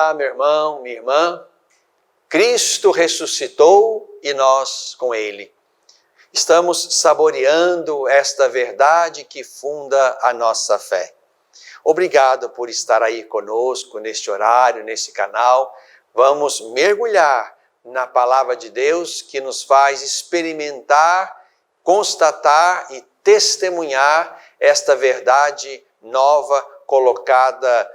Olá, meu irmão, minha irmã. Cristo ressuscitou e nós com Ele. Estamos saboreando esta verdade que funda a nossa fé. Obrigado por estar aí conosco neste horário, nesse canal. Vamos mergulhar na palavra de Deus que nos faz experimentar, constatar e testemunhar esta verdade nova colocada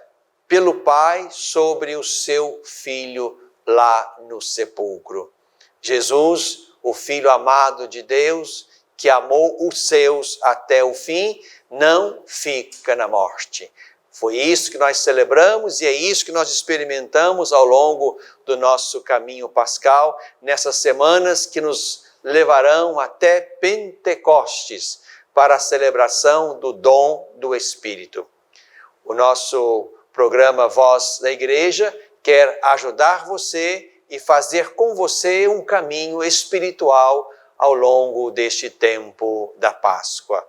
pelo Pai sobre o seu Filho lá no sepulcro. Jesus, o Filho amado de Deus, que amou os seus até o fim, não fica na morte. Foi isso que nós celebramos e é isso que nós experimentamos ao longo do nosso caminho pascal, nessas semanas que nos levarão até Pentecostes, para a celebração do dom do Espírito. O nosso programa Voz da Igreja quer ajudar você e fazer com você um caminho espiritual ao longo deste tempo da Páscoa.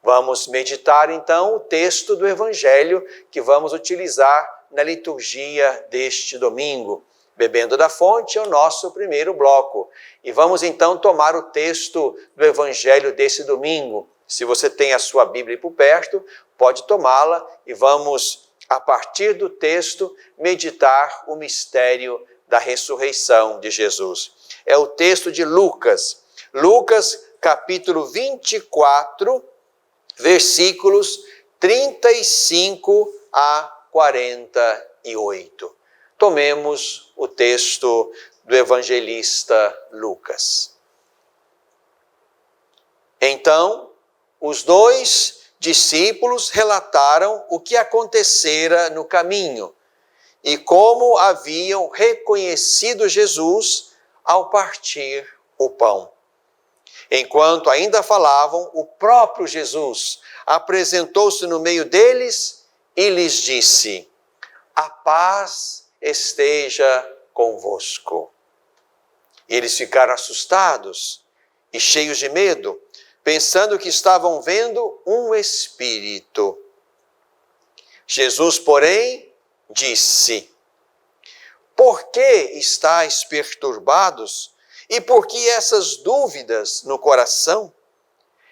Vamos meditar então o texto do Evangelho que vamos utilizar na liturgia deste domingo. Bebendo da Fonte é o nosso primeiro bloco. E vamos então tomar o texto do Evangelho desse domingo. Se você tem a sua Bíblia por perto, pode tomá-la e vamos, a partir do texto, meditar o mistério da ressurreição de Jesus. É o texto de Lucas. Lucas, capítulo 24, versículos 35 a 48. Tomemos o texto do evangelista Lucas. Então, os dois discípulos relataram o que acontecera no caminho e como haviam reconhecido Jesus ao partir o pão. Enquanto ainda falavam, o próprio Jesus apresentou-se no meio deles e lhes disse: "A paz esteja convosco." Eles ficaram assustados e cheios de medo, pensando que estavam vendo um espírito. Jesus, porém, disse: "Por que estáis perturbados? E por que essas dúvidas no coração?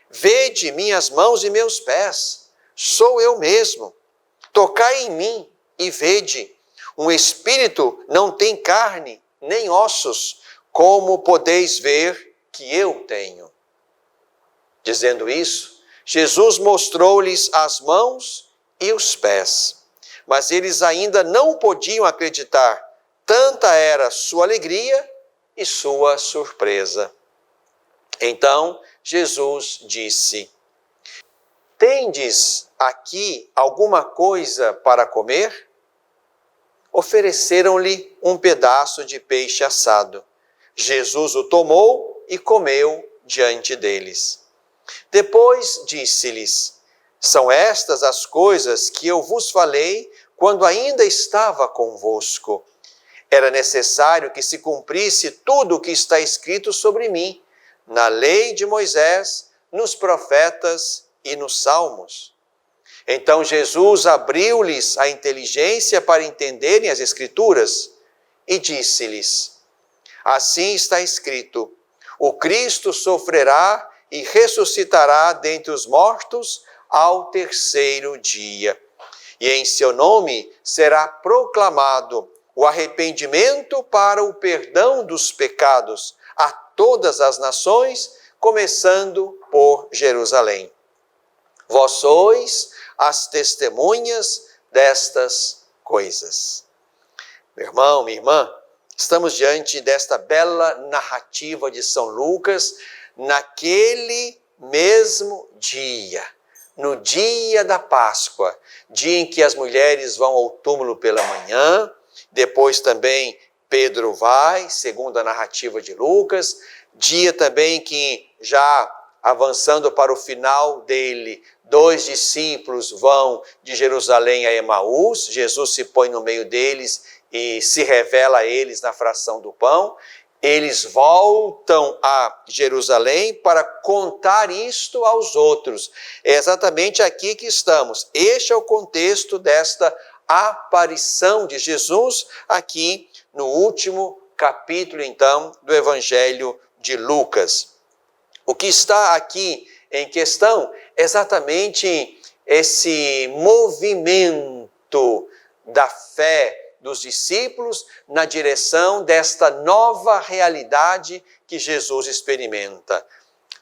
Vede minhas mãos e meus pés, sou eu mesmo. Tocai em mim e vede, um espírito não tem carne nem ossos, como podeis ver que eu tenho." Dizendo isso, Jesus mostrou-lhes as mãos e os pés. Mas eles ainda não podiam acreditar, tanta era sua alegria e sua surpresa. Então Jesus disse: "Tendes aqui alguma coisa para comer?" Ofereceram-lhe um pedaço de peixe assado. Jesus o tomou e comeu diante deles. Depois disse-lhes: "São estas as coisas que eu vos falei quando ainda estava convosco. Era necessário que se cumprisse tudo o que está escrito sobre mim, na lei de Moisés, nos profetas e nos salmos." Então Jesus abriu-lhes a inteligência para entenderem as Escrituras e disse-lhes: "Assim está escrito: o Cristo sofrerá e ressuscitará dentre os mortos ao terceiro dia. E em seu nome será proclamado o arrependimento para o perdão dos pecados a todas as nações, começando por Jerusalém. Vós sois as testemunhas destas coisas." Meu irmão, minha irmã, estamos diante desta bela narrativa de São Lucas, naquele mesmo dia, no dia da Páscoa, dia em que as mulheres vão ao túmulo pela manhã, depois também Pedro vai, segundo a narrativa de Lucas, dia também que, já avançando para o final dele, 2 discípulos vão de Jerusalém a Emaús, Jesus se põe no meio deles e se revela a eles na fração do pão. Eles voltam a Jerusalém para contar isto aos outros. É exatamente aqui que estamos. Este é o contexto desta aparição de Jesus aqui no último capítulo, então, do Evangelho de Lucas. O que está aqui em questão é exatamente esse movimento da fé dos discípulos na direção desta nova realidade que Jesus experimenta.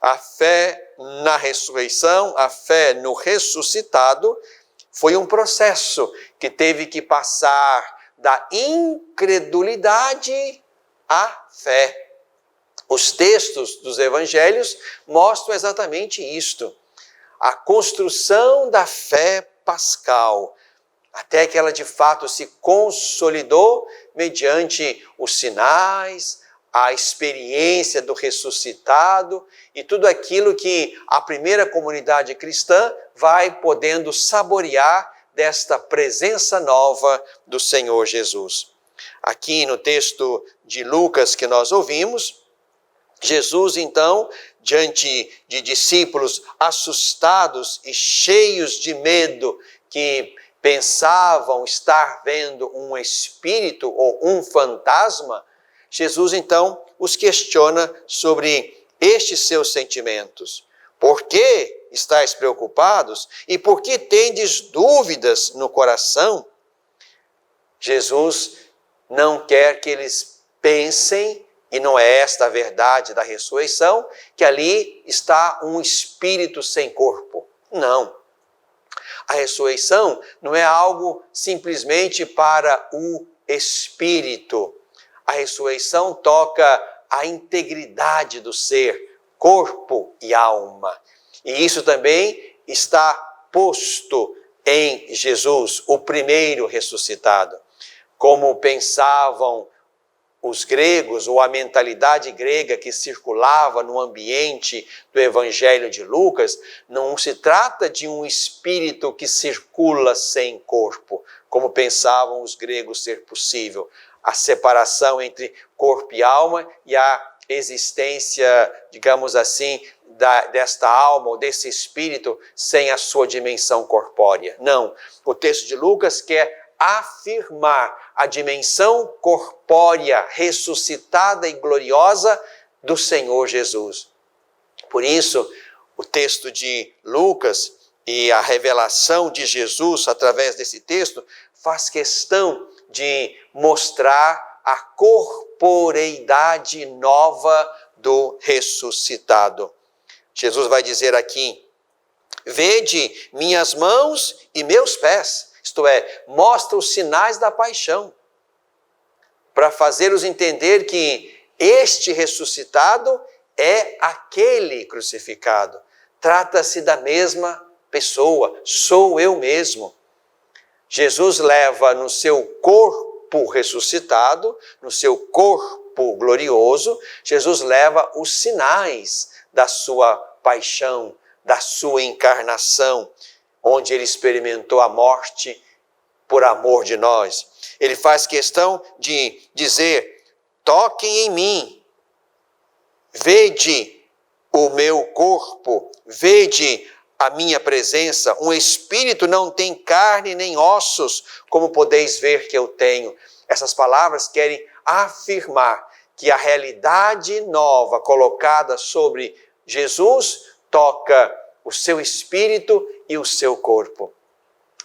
A fé na ressurreição, a fé no ressuscitado, foi um processo que teve que passar da incredulidade à fé. Os textos dos evangelhos mostram exatamente isto. A construção da fé pascal, até que ela de fato se consolidou mediante os sinais, a experiência do ressuscitado e tudo aquilo que a primeira comunidade cristã vai podendo saborear desta presença nova do Senhor Jesus. Aqui no texto de Lucas que nós ouvimos, Jesus, então, diante de discípulos assustados e cheios de medo, que pensavam estar vendo um espírito ou um fantasma, Jesus, então, os questiona sobre estes seus sentimentos. Por que estáis preocupados e por que tendes dúvidas no coração? Jesus não quer que eles pensem, e não é esta a verdade da ressurreição, que ali está um espírito sem corpo. Não. A ressurreição não é algo simplesmente para o espírito. A ressurreição toca a integridade do ser, corpo e alma. E isso também está posto em Jesus, o primeiro ressuscitado. Como pensavam os gregos, ou a mentalidade grega que circulava no ambiente do Evangelho de Lucas, não se trata de um espírito que circula sem corpo, como pensavam os gregos ser possível. A separação entre corpo e alma e a existência, digamos assim, desta alma ou desse espírito sem a sua dimensão corpórea. Não. O texto de Lucas quer afirmar a dimensão corpórea, ressuscitada e gloriosa do Senhor Jesus. Por isso, o texto de Lucas e a revelação de Jesus através desse texto faz questão de mostrar a corporeidade nova do ressuscitado. Jesus vai dizer aqui: vede minhas mãos e meus pés. Isto é, mostra os sinais da paixão, para fazê-los entender que este ressuscitado é aquele crucificado. Trata-se da mesma pessoa, sou eu mesmo. Jesus leva no seu corpo ressuscitado, no seu corpo glorioso, Jesus leva os sinais da sua paixão, da sua encarnação, onde ele experimentou a morte por amor de nós. Ele faz questão de dizer: toquem em mim, vede o meu corpo, vede a minha presença. Um espírito não tem carne nem ossos, como podeis ver que eu tenho. Essas palavras querem afirmar que a realidade nova colocada sobre Jesus toca o seu espírito e o seu corpo.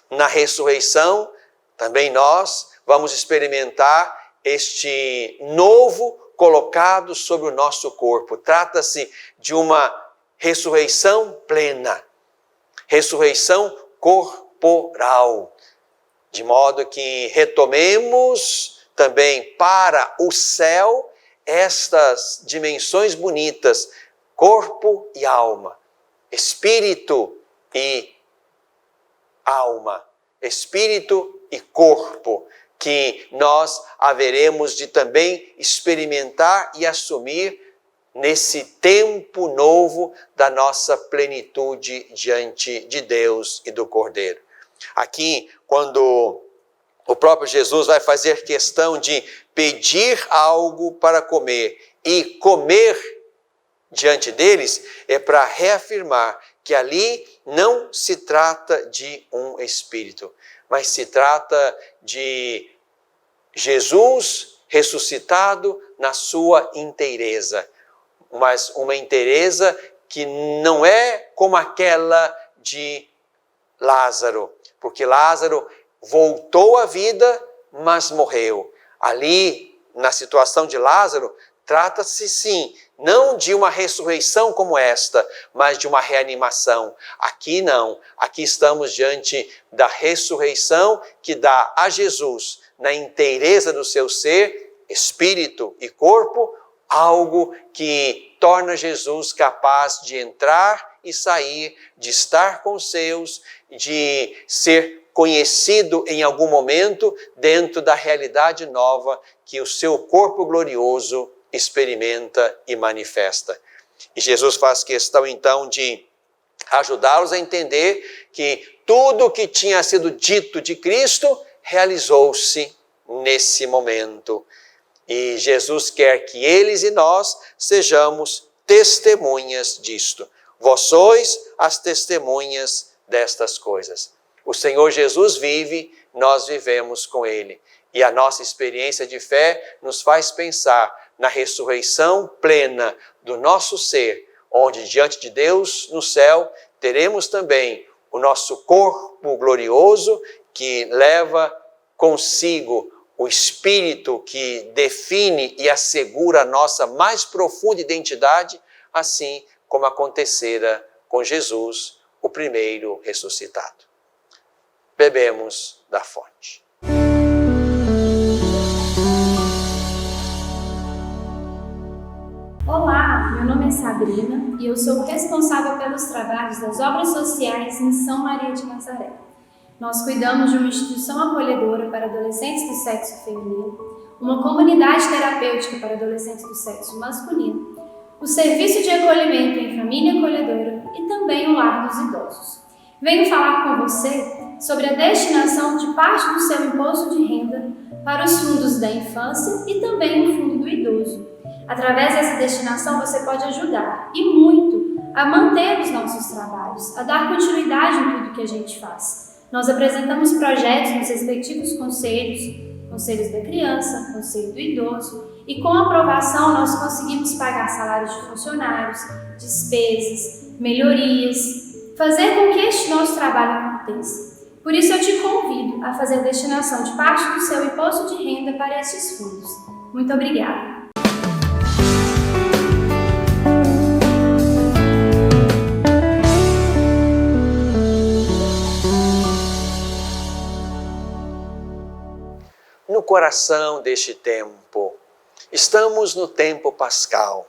Na ressurreição, também nós vamos experimentar este novo colocado sobre o nosso corpo. Trata-se de uma ressurreição plena, ressurreição corporal, de modo que retomemos também para o céu estas dimensões bonitas, corpo e alma, espírito e alma, espírito e corpo, que nós haveremos de também experimentar e assumir nesse tempo novo da nossa plenitude diante de Deus e do Cordeiro. Aqui, quando o próprio Jesus vai fazer questão de pedir algo para comer e comer diante deles, é para reafirmar que ali não se trata de um espírito, mas se trata de Jesus ressuscitado na sua inteireza, mas uma inteireza que não é como aquela de Lázaro, porque Lázaro voltou à vida, mas morreu. Ali, na situação de Lázaro, trata-se sim, não de uma ressurreição como esta, mas de uma reanimação. Aqui não, aqui estamos diante da ressurreição que dá a Jesus, na inteireza do seu ser, espírito e corpo, algo que torna Jesus capaz de entrar e sair, de estar com os seus, de ser conhecido em algum momento dentro da realidade nova que o seu corpo glorioso experimenta e manifesta. E Jesus faz questão então de ajudá-los a entender que tudo o que tinha sido dito de Cristo realizou-se nesse momento. E Jesus quer que eles e nós sejamos testemunhas disto. Vós sois as testemunhas destas coisas. O Senhor Jesus vive, nós vivemos com Ele. E a nossa experiência de fé nos faz pensar na ressurreição plena do nosso ser, onde diante de Deus no céu teremos também o nosso corpo glorioso que leva consigo o Espírito que define e assegura a nossa mais profunda identidade, assim como acontecera com Jesus, o primeiro ressuscitado. Bebemos da fonte. Olá, meu nome é Sabrina e eu sou responsável pelos trabalhos das obras sociais em São Maria de Nazaré. Nós cuidamos de uma instituição acolhedora para adolescentes do sexo feminino, uma comunidade terapêutica para adolescentes do sexo masculino, o serviço de acolhimento em família acolhedora e também o lar dos idosos. Venho falar com você sobre a destinação de parte do seu imposto de renda para os fundos da infância e também o fundo do idoso. Através dessa destinação você pode ajudar, e muito, a manter os nossos trabalhos, a dar continuidade em tudo que a gente faz. Nós apresentamos projetos nos respectivos conselhos da criança, conselho do idoso, e com aprovação nós conseguimos pagar salários de funcionários, despesas, melhorias, fazer com que este nosso trabalho aconteça. Por isso eu te convido a fazer a destinação de parte do seu imposto de renda para estes fundos. Muito obrigada! No coração deste tempo, estamos no tempo pascal.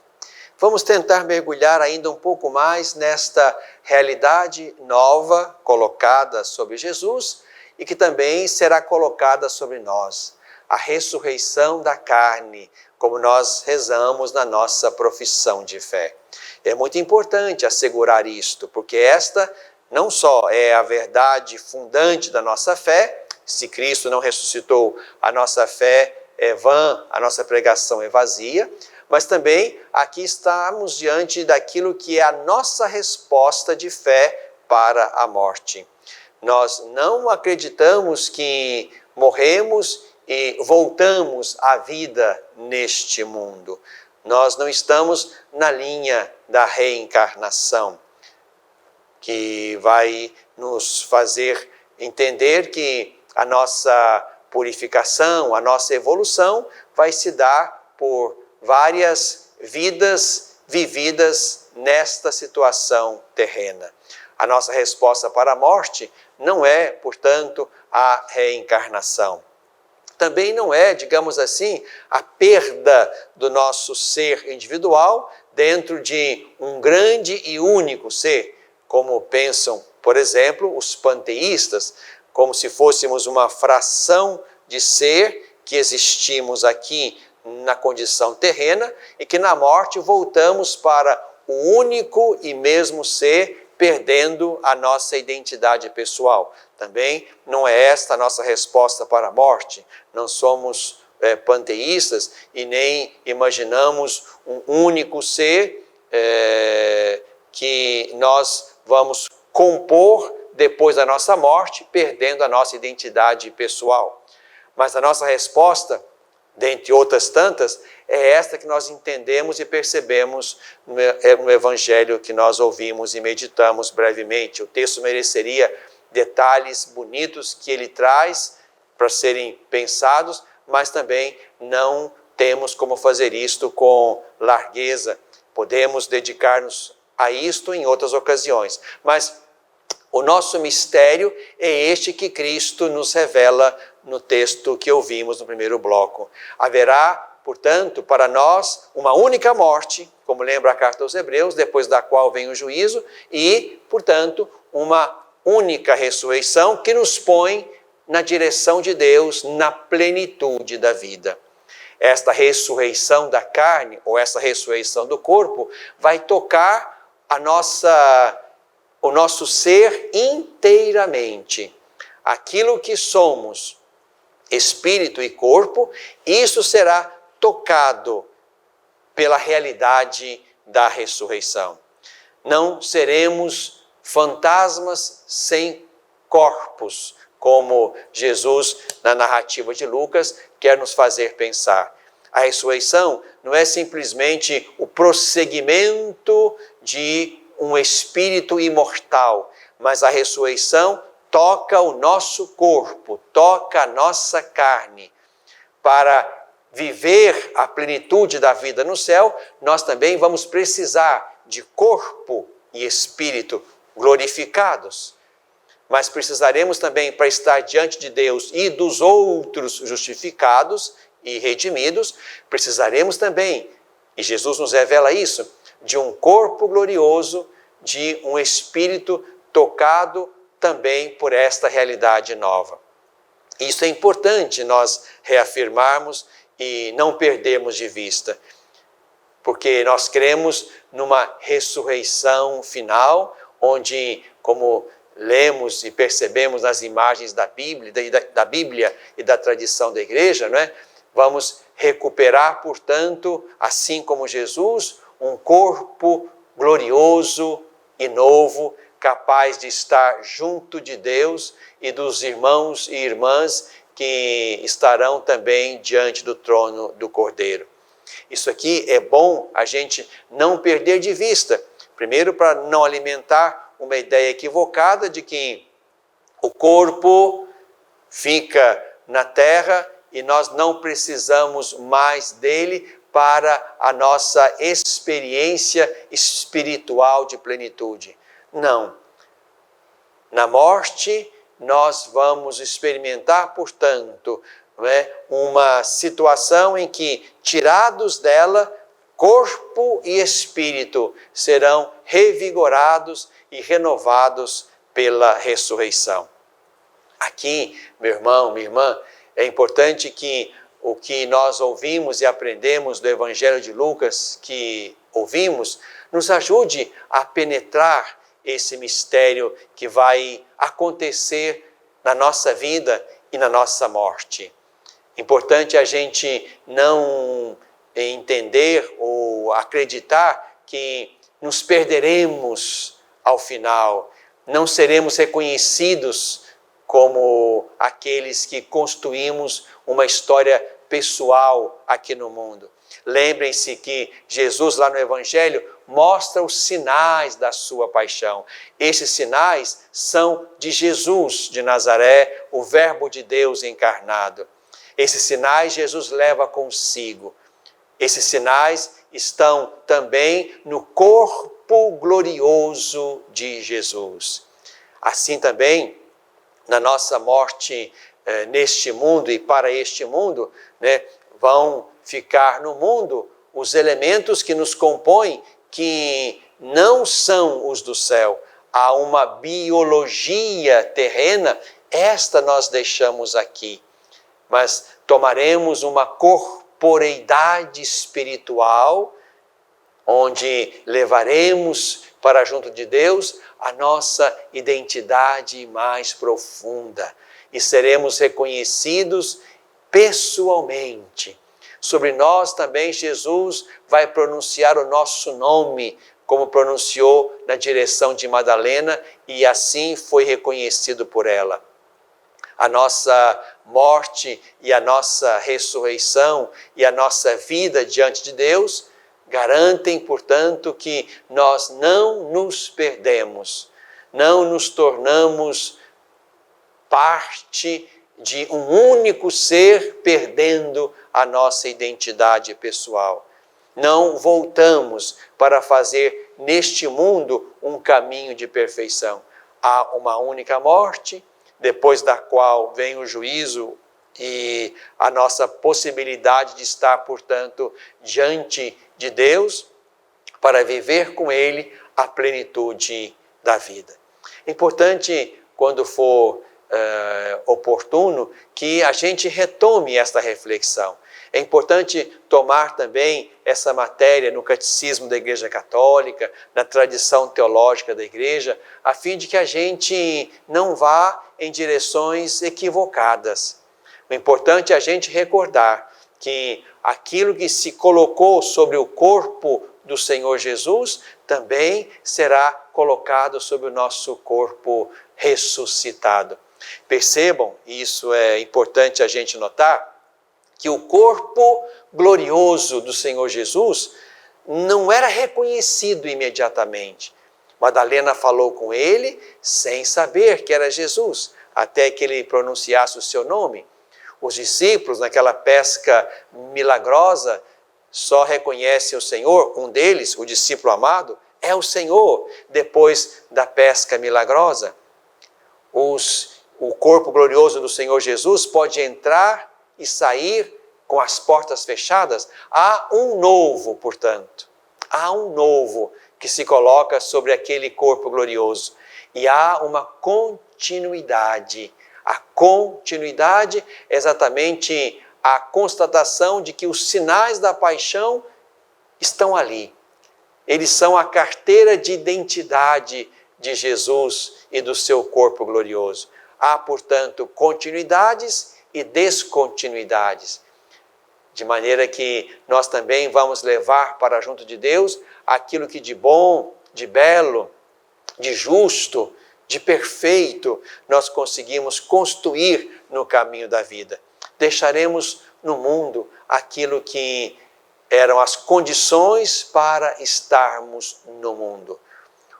Vamos tentar mergulhar ainda um pouco mais nesta realidade nova colocada sobre Jesus e que também será colocada sobre nós. A ressurreição da carne, como nós rezamos na nossa profissão de fé. É muito importante assegurar isto, porque esta não só é a verdade fundante da nossa fé. Se Cristo não ressuscitou, a nossa fé é vã, a nossa pregação é vazia, mas também aqui estamos diante daquilo que é a nossa resposta de fé para a morte. Nós não acreditamos que morremos e voltamos à vida neste mundo. Nós não estamos na linha da reencarnação, que vai nos fazer entender que a nossa purificação, a nossa evolução vai se dar por várias vidas vividas nesta situação terrena. A nossa resposta para a morte não é, portanto, a reencarnação. Também não é, digamos assim, a perda do nosso ser individual dentro de um grande e único ser, como pensam, por exemplo, os panteístas, como se fôssemos uma fração de ser que existimos aqui na condição terrena e que na morte voltamos para o único e mesmo ser, perdendo a nossa identidade pessoal. Também não é esta a nossa resposta para a morte. Não somos panteístas e nem imaginamos um único ser que nós vamos compor depois da nossa morte, perdendo a nossa identidade pessoal. Mas a nossa resposta, dentre outras tantas, é esta que nós entendemos e percebemos no Evangelho que nós ouvimos e meditamos brevemente. O texto mereceria detalhes bonitos que ele traz para serem pensados, mas também não temos como fazer isto com largueza. Podemos dedicar-nos a isto em outras ocasiões. Mas o nosso mistério é este que Cristo nos revela no texto que ouvimos no primeiro bloco. Haverá, portanto, para nós uma única morte, como lembra a carta aos Hebreus, depois da qual vem o juízo, e, portanto, uma única ressurreição que nos põe na direção de Deus, na plenitude da vida. Esta ressurreição da carne, ou essa ressurreição do corpo, vai tocar o nosso ser inteiramente. Aquilo que somos, espírito e corpo, isso será tocado pela realidade da ressurreição. Não seremos fantasmas sem corpos, como Jesus, na narrativa de Lucas, quer nos fazer pensar. A ressurreição não é simplesmente o prosseguimento de um espírito imortal, mas a ressurreição toca o nosso corpo, toca a nossa carne. Para viver a plenitude da vida no céu, nós também vamos precisar de corpo e espírito glorificados. Mas precisaremos também, para estar diante de Deus e dos outros justificados e redimidos, precisaremos também, e Jesus nos revela isso, de um corpo glorioso, de um espírito tocado também por esta realidade nova. Isso é importante nós reafirmarmos e não perdermos de vista, porque nós cremos numa ressurreição final, onde, como lemos e percebemos nas imagens da Bíblia e da tradição da igreja, não é? Vamos recuperar, portanto, assim como Jesus, um corpo glorioso e novo, capaz de estar junto de Deus e dos irmãos e irmãs que estarão também diante do trono do Cordeiro. Isso aqui é bom a gente não perder de vista. Primeiro, para não alimentar uma ideia equivocada de que o corpo fica na terra e nós não precisamos mais dele para a nossa experiência espiritual de plenitude. Não. Na morte, nós vamos experimentar, portanto, uma situação em que, tirados dela, corpo e espírito serão revigorados e renovados pela ressurreição. Aqui, meu irmão, minha irmã, é importante que o que nós ouvimos e aprendemos do Evangelho de Lucas, que ouvimos, nos ajude a penetrar esse mistério que vai acontecer na nossa vida e na nossa morte. Importante a gente não entender ou acreditar que nos perderemos ao final, não seremos reconhecidos como aqueles que construímos uma história pessoal aqui no mundo. Lembrem-se que Jesus, lá no Evangelho, mostra os sinais da sua paixão. Esses sinais são de Jesus de Nazaré, o Verbo de Deus encarnado. Esses sinais Jesus leva consigo. Esses sinais estão também no corpo glorioso de Jesus. Assim também, na nossa morte neste mundo e para este mundo, vão ficar no mundo os elementos que nos compõem, que não são os do céu. Há uma biologia terrena, esta nós deixamos aqui. Mas tomaremos uma corporeidade espiritual, onde levaremos para junto de Deus a nossa identidade mais profunda e seremos reconhecidos pessoalmente. Sobre nós também Jesus vai pronunciar o nosso nome como pronunciou na direção de Madalena, e assim foi reconhecido por ela. A nossa morte e a nossa ressurreição e a nossa vida diante de Deus garantem, portanto, que nós não nos perdemos, não nos tornamos parte de um único ser perdendo a nossa identidade pessoal. Não voltamos para fazer neste mundo um caminho de perfeição. Há uma única morte, depois da qual vem o juízo e a nossa possibilidade de estar, portanto, diante de Deus para viver com Ele a plenitude da vida. É importante, quando for oportuno, que a gente retome esta reflexão. É importante tomar também essa matéria no catecismo da Igreja Católica, na tradição teológica da Igreja, a fim de que a gente não vá em direções equivocadas. O importante é a gente recordar que aquilo que se colocou sobre o corpo do Senhor Jesus também será colocado sobre o nosso corpo ressuscitado. Percebam, e isso é importante a gente notar, que o corpo glorioso do Senhor Jesus não era reconhecido imediatamente. Madalena falou com ele sem saber que era Jesus, até que ele pronunciasse o seu nome. Os discípulos, naquela pesca milagrosa, só reconhecem o Senhor. Um deles, o discípulo amado, é o Senhor, depois da pesca milagrosa. O corpo glorioso do Senhor Jesus pode entrar e sair com as portas fechadas. Há um novo, portanto. Há um novo que se coloca sobre aquele corpo glorioso. E há uma continuidade. A continuidade é exatamente a constatação de que os sinais da paixão estão ali. Eles são a carteira de identidade de Jesus e do seu corpo glorioso. Há, portanto, continuidades e descontinuidades, de maneira que nós também vamos levar para junto de Deus aquilo que de bom, de belo, de justo, de perfeito nós conseguimos construir no caminho da vida. Deixaremos no mundo aquilo que eram as condições para estarmos no mundo.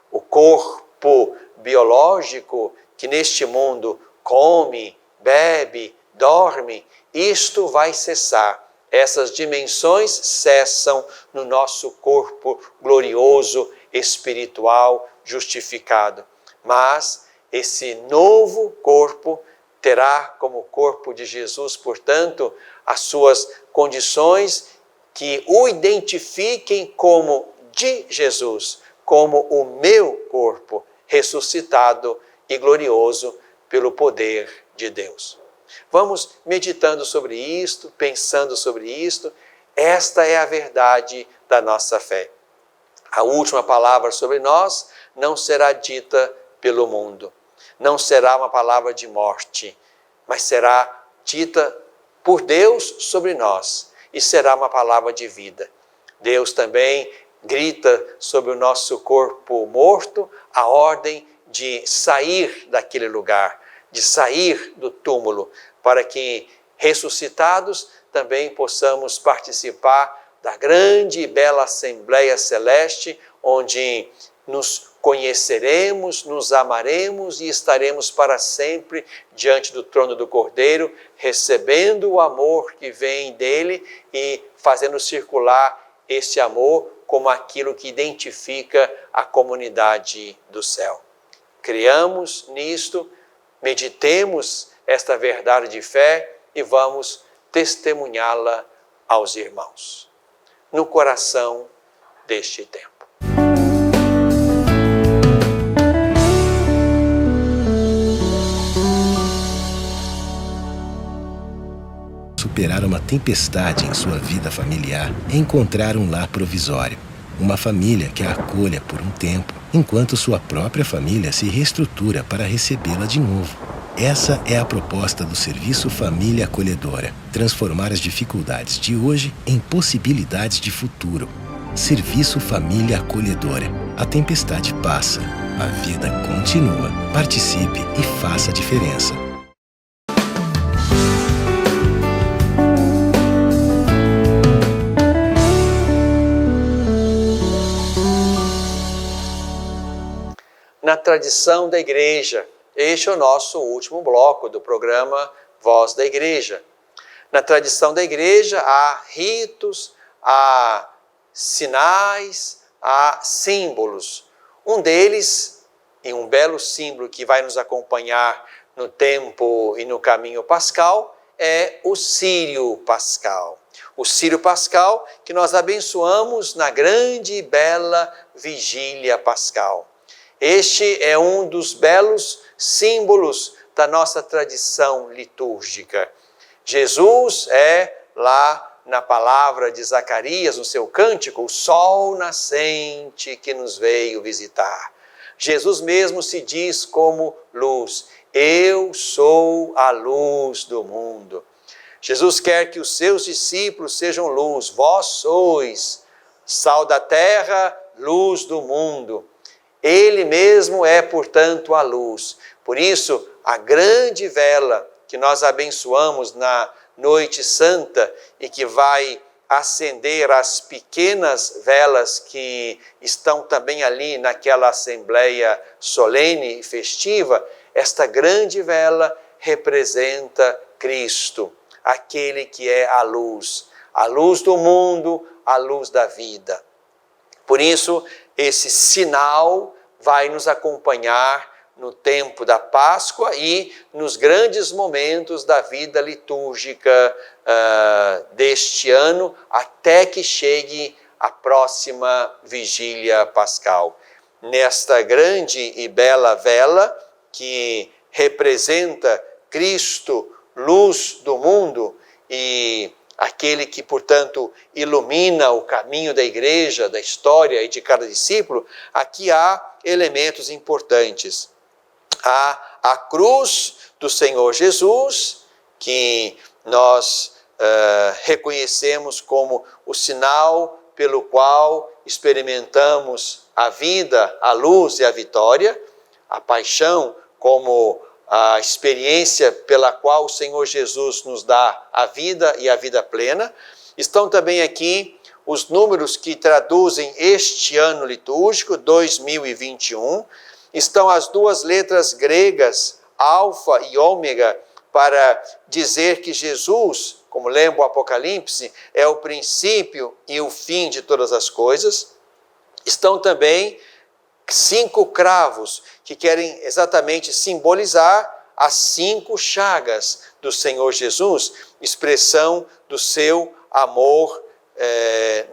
O corpo biológico que neste mundo come, bebe, dorme, isto vai cessar. Essas dimensões cessam no nosso corpo glorioso, espiritual, justificado. Mas esse novo corpo terá como corpo de Jesus, portanto, as suas condições que o identifiquem como de Jesus, como o meu corpo ressuscitado e glorioso pelo poder de Deus. Vamos meditando sobre isto, pensando sobre isto. Esta é a verdade da nossa fé. A última palavra sobre nós não será dita pelo mundo. Não será uma palavra de morte, mas será dita por Deus sobre nós e será uma palavra de vida. Deus também grita sobre o nosso corpo morto a ordem de sair daquele lugar, de sair do túmulo, para que, ressuscitados, também possamos participar da grande e bela Assembleia Celeste, onde nos conheceremos, nos amaremos e estaremos para sempre diante do trono do Cordeiro, recebendo o amor que vem dele e fazendo circular esse amor como aquilo que identifica a comunidade do céu. Criamos nisto, meditemos esta verdade de fé e vamos testemunhá-la aos irmãos, no coração deste tempo. Superar uma tempestade em sua vida familiar é encontrar um lar provisório. Uma família que a acolha por um tempo, enquanto sua própria família se reestrutura para recebê-la de novo. Essa é a proposta do Serviço Família Acolhedora: transformar as dificuldades de hoje em possibilidades de futuro. Serviço Família Acolhedora. A tempestade passa, a vida continua. Participe e faça a diferença. Na tradição da Igreja, este é o nosso último bloco do programa Voz da Igreja. Na tradição da Igreja há ritos, há sinais, há símbolos. Um deles, e um belo símbolo que vai nos acompanhar no tempo e no caminho pascal, é o Círio Pascal. O Círio Pascal que nós abençoamos na grande e bela Vigília Pascal. Este é um dos belos símbolos da nossa tradição litúrgica. Jesus é, lá na palavra de Zacarias, no seu cântico, o sol nascente que nos veio visitar. Jesus mesmo se diz como luz. Eu sou a luz do mundo. Jesus quer que os seus discípulos sejam luz. Vós sois sal da terra, luz do mundo. Ele mesmo é, portanto, a luz. Por isso, a grande vela que nós abençoamos na Noite Santa e que vai acender as pequenas velas que estão também ali naquela assembleia solene e festiva, esta grande vela representa Cristo, aquele que é a luz do mundo, a luz da vida. Por isso, esse sinal vai nos acompanhar no tempo da Páscoa e nos grandes momentos da vida litúrgica deste ano, até que chegue a próxima Vigília Pascal. Nesta grande e bela vela, que representa Cristo, luz do mundo, e aquele que, portanto, ilumina o caminho da igreja, da história e de cada discípulo, aqui há elementos importantes. Há a cruz do Senhor Jesus, que nós reconhecemos como o sinal pelo qual experimentamos a vida, a luz e a vitória, a paixão como a experiência pela qual o Senhor Jesus nos dá a vida e a vida plena. Estão também aqui os números que traduzem este ano litúrgico, 2021. Estão as duas letras gregas, alfa e ômega, para dizer que Jesus, como lembra o Apocalipse, é o princípio e o fim de todas as coisas. Estão também 5 cravos, que querem exatamente simbolizar as 5 chagas do Senhor Jesus, expressão do seu amor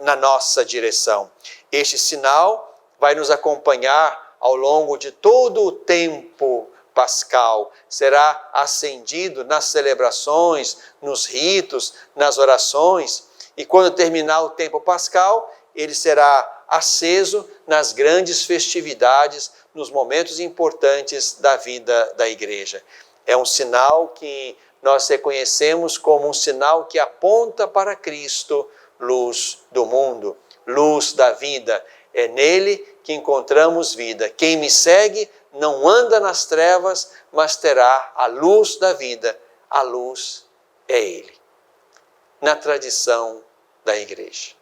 na nossa direção. Este sinal vai nos acompanhar ao longo de todo o tempo pascal, será acendido nas celebrações, nos ritos, nas orações, e quando terminar o tempo pascal, ele será aceso nas grandes festividades, nos momentos importantes da vida da igreja. É um sinal que nós reconhecemos como um sinal que aponta para Cristo, luz do mundo, luz da vida. É nele que encontramos vida. Quem me segue não anda nas trevas, mas terá a luz da vida. A luz é ele. Na tradição da igreja.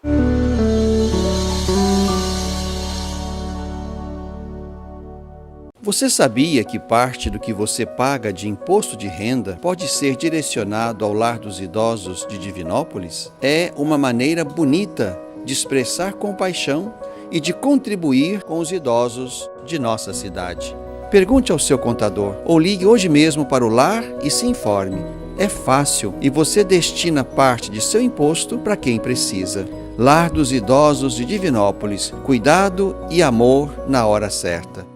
Você sabia que parte do que você paga de imposto de renda pode ser direcionado ao Lar dos Idosos de Divinópolis? É uma maneira bonita de expressar compaixão e de contribuir com os idosos de nossa cidade. Pergunte ao seu contador ou ligue hoje mesmo para o lar e se informe. É fácil e você destina parte de seu imposto para quem precisa. Lar dos Idosos de Divinópolis, cuidado e amor na hora certa.